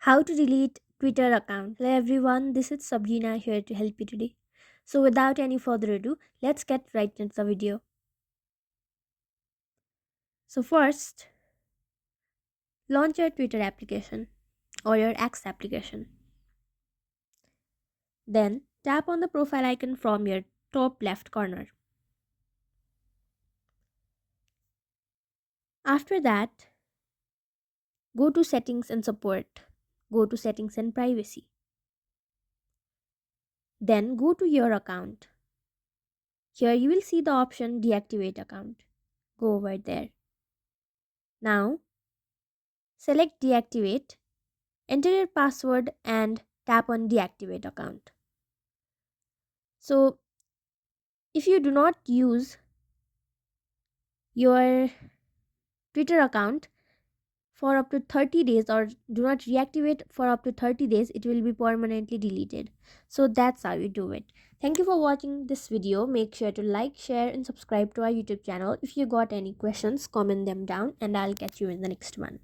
How to delete Twitter account. Hello everyone, this is Sabrina here to help you today. So without any further ado, let's get right into the video. So first, launch your Twitter application or your X application. Then tap on the profile icon from your top left corner. After that, go to settings and support. Go to settings and privacy. Then go to your account. Here you will see the option deactivate account. Go over there. Now select deactivate, enter your password and tap on deactivate account. So if you do not use your Twitter account for up to 30 days or do not reactivate for up to 30 days, it will be permanently deleted. So that's how you do it. Thank you for watching this video. Make sure to like, share and subscribe to our YouTube channel. If you got any questions, comment them down and I'll catch you in the next one.